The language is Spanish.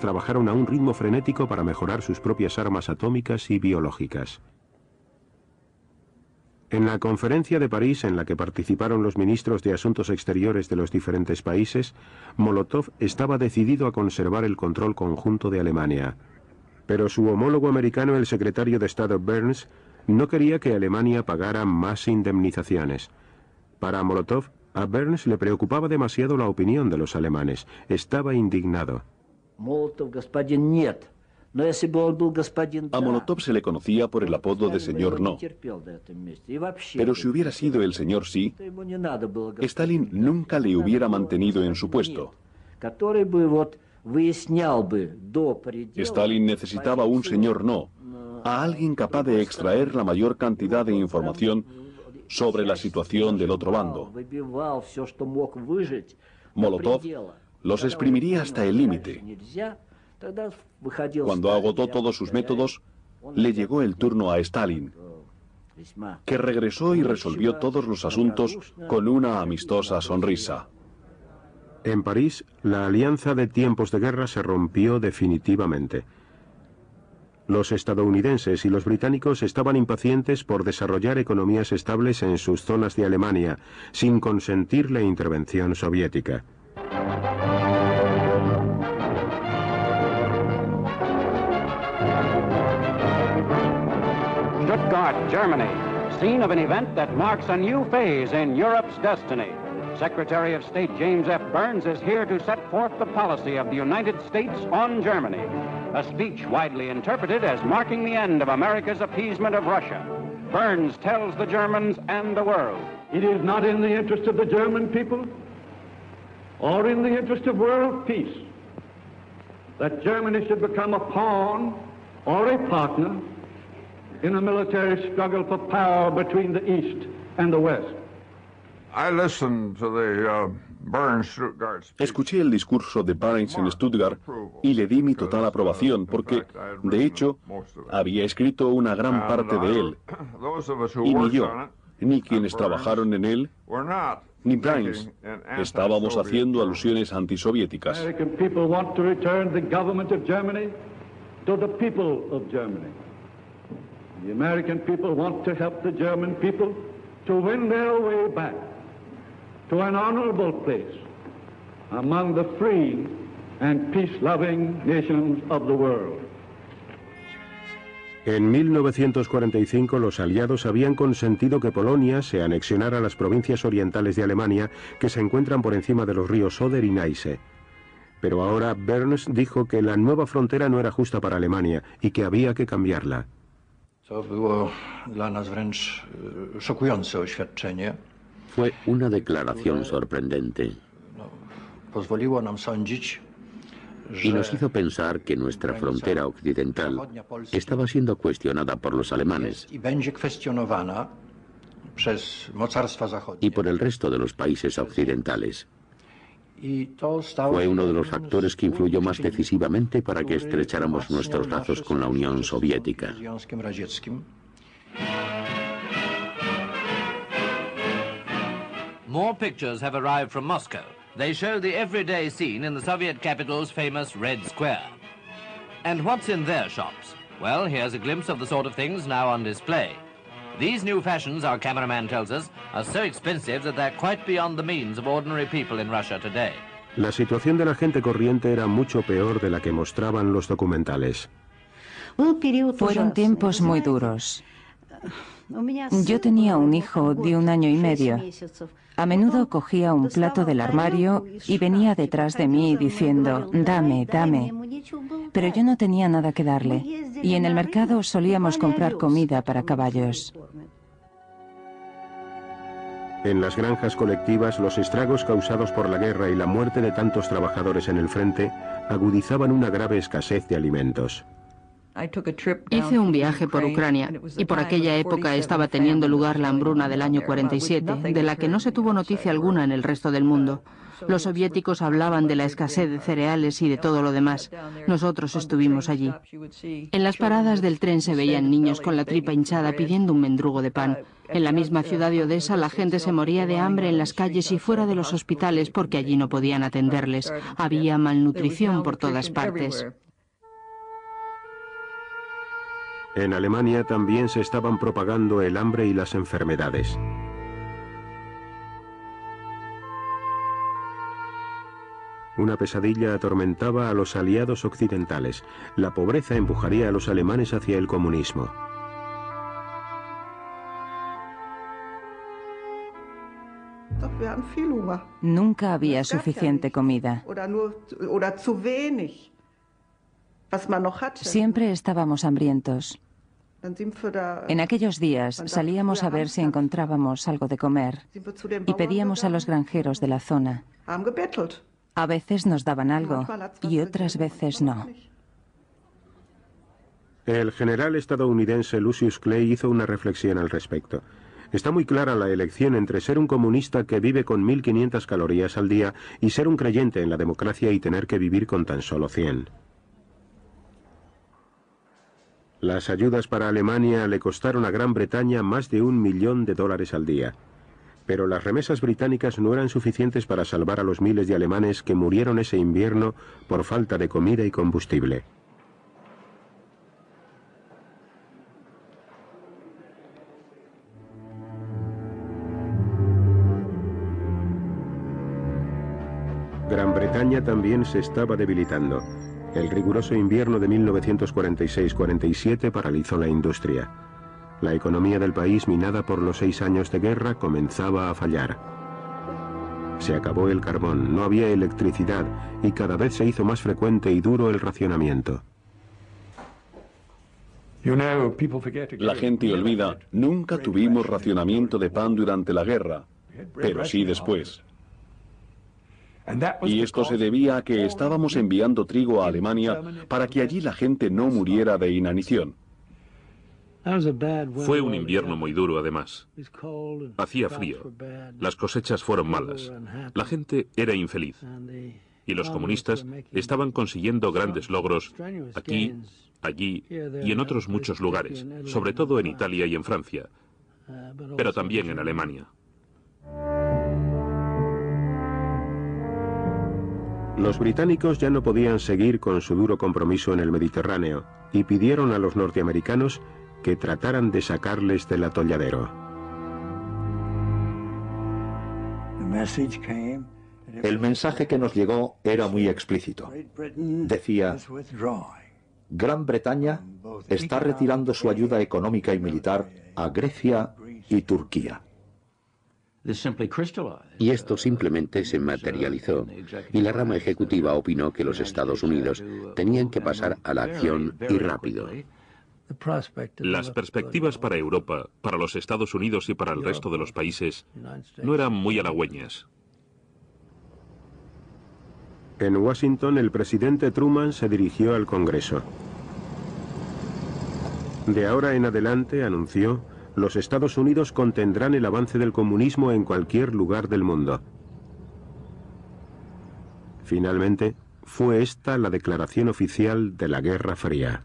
trabajaron a un ritmo frenético para mejorar sus propias armas atómicas y biológicas. En la conferencia de París, en la que participaron los ministros de Asuntos Exteriores de los diferentes países, Molotov estaba decidido a conservar el control conjunto de Alemania. Pero su homólogo americano, el secretario de Estado Burns, no quería que Alemania pagara más indemnizaciones. Para Molotov, a Burns le preocupaba demasiado la opinión de los alemanes. Estaba indignado. A Molotov se le conocía por el apodo de señor No. Pero si hubiera sido el señor Sí, Stalin nunca le hubiera mantenido en su puesto. Stalin necesitaba un señor No, a alguien capaz de extraer la mayor cantidad de información sobre la situación del otro bando. Molotov los exprimiría hasta el límite. Cuando agotó todos sus métodos, le llegó el turno a Stalin, que regresó y resolvió todos los asuntos con una amistosa sonrisa. En París, la alianza de tiempos de guerra se rompió definitivamente. Los estadounidenses y los británicos estaban impacientes por desarrollar economías estables en sus zonas de Alemania, sin consentir la intervención soviética. Stuttgart, Germany, scene of an event that marks a new phase in Europe's destiny. Secretary of State James F. Burns is here to set forth the policy of the United States on Germany, a speech widely interpreted as marking the end of America's appeasement of Russia. Burns tells the Germans and the world, it is not in the interest of the German people or in the interest of world peace that Germany should become a pawn or a partner in a military struggle for power between the East and the West. Escuché el discurso de Burns en Stuttgart y le di mi total aprobación porque, de hecho, había escrito una gran parte de él. Y ni yo, ni quienes trabajaron en él, ni Burns, estábamos haciendo alusiones antisoviéticas. The American people want to help the German people to win their way back to an honorable place among the free and peace-loving nations of the world. En 1945 los aliados habían consentido que Polonia se anexionara a las provincias orientales de Alemania que se encuentran por encima de los ríos Oder y Neisse. Pero ahora Burns dijo que la nueva frontera no era justa para Alemania y que había que cambiarla. Fue una declaración sorprendente y nos hizo pensar que nuestra frontera occidental estaba siendo cuestionada por los alemanes y por el resto de los países occidentales. Fue uno de los factores que influyó más decisivamente para que estrecháramos nuestros lazos con la Unión Soviética. More pictures have arrived from Moscow. They show the everyday scene in the Soviet capital's famous Red Square. And what's in their shops? Well, here's a glimpse of the sort of things now on display. These new fashions, our cameraman tells us, are so expensive that they're quite beyond the means of ordinary people in Russia today. La situación de la gente corriente era mucho peor de la que mostraban los documentales. Fueron tiempos muy duros. Yo tenía un hijo de 1 año y medio. A menudo cogía un plato del armario y venía detrás de mí diciendo, dame, dame. Pero yo no tenía nada que darle, y en el mercado solíamos comprar comida para caballos. En las granjas colectivas, los estragos causados por la guerra y la muerte de tantos trabajadores en el frente agudizaban una grave escasez de alimentos. Hice un viaje por Ucrania y por aquella época estaba teniendo lugar la hambruna del año 47, de la que no se tuvo noticia alguna en el resto del mundo. Los soviéticos hablaban de la escasez de cereales y de todo lo demás. Nosotros estuvimos allí. En las paradas del tren se veían niños con la tripa hinchada pidiendo un mendrugo de pan. En la misma ciudad de Odessa la gente se moría de hambre en las calles y fuera de los hospitales porque allí no podían atenderles. Había malnutrición por todas partes. En Alemania también se estaban propagando el hambre y las enfermedades. Una pesadilla atormentaba a los aliados occidentales. La pobreza empujaría a los alemanes hacia el comunismo. Nunca había suficiente comida. Siempre estábamos hambrientos. En aquellos días salíamos a ver si encontrábamos algo de comer y pedíamos a los granjeros de la zona. A veces nos daban algo y otras veces no. El general estadounidense Lucius Clay hizo una reflexión al respecto. Está muy clara la elección entre ser un comunista que vive con 1500 calorías al día y ser un creyente en la democracia y tener que vivir con tan solo 100. Las ayudas para Alemania le costaron a Gran Bretaña más de $1 millón al día. Pero las remesas británicas no eran suficientes para salvar a los miles de alemanes que murieron ese invierno por falta de comida y combustible. Gran Bretaña también se estaba debilitando. El riguroso invierno de 1946-47 paralizó la industria. La economía del país, minada por los 6 años de guerra, comenzaba a fallar. Se acabó el carbón, no había electricidad y cada vez se hizo más frecuente y duro el racionamiento. La gente olvida, nunca tuvimos racionamiento de pan durante la guerra, pero sí después. Y esto se debía a que estábamos enviando trigo a Alemania para que allí la gente no muriera de inanición. Fue un invierno muy duro, además. Hacía frío. Las cosechas fueron malas. La gente era infeliz. Y los comunistas estaban consiguiendo grandes logros aquí, allí y en otros muchos lugares, sobre todo en Italia y en Francia, pero también en Alemania. Los británicos ya no podían seguir con su duro compromiso en el Mediterráneo y pidieron a los norteamericanos que trataran de sacarles del atolladero. El mensaje que nos llegó era muy explícito. Decía: Gran Bretaña está retirando su ayuda económica y militar a Grecia y Turquía. Y esto simplemente se materializó, y la rama ejecutiva opinó que los Estados Unidos tenían que pasar a la acción y rápido. Las perspectivas para Europa, para los Estados Unidos y para el resto de los países no eran muy halagüeñas. En Washington, el presidente Truman se dirigió al Congreso. De ahora en adelante, anunció, los Estados Unidos contendrán el avance del comunismo en cualquier lugar del mundo. Finalmente, fue esta la declaración oficial de la Guerra Fría.